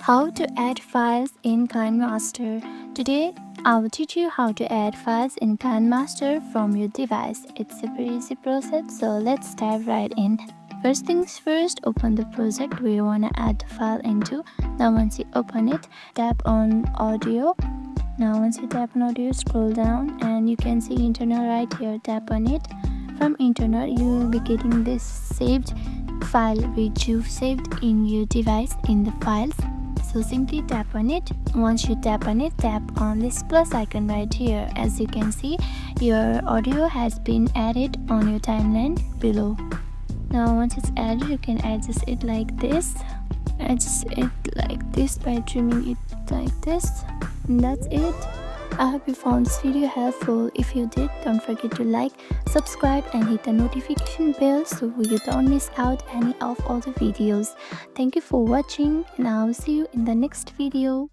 How to add files in KineMaster. Today, I will teach you how to add files in KineMaster from your device. It's a very easy process, so let's dive right in. First things first, open the project where you want to add the file into. Now once you open it, tap on audio. Now once you tap on audio, scroll down and you can see internal right here. Tap on it. From internal, you will be getting this saved file which you've saved in your device in the files. So simply tap on it. Once you tap on it, tap on this plus icon right here. As you can see, your audio has been added on your timeline below. Now once it's added, you can adjust it like this. Adjust it like this by trimming it like this. And that's it. I hope you found this video helpful. If you did, don't forget to like, subscribe and hit the notification bell so you don't miss out any of all the videos. Thank you for watching and I will see you in the next video.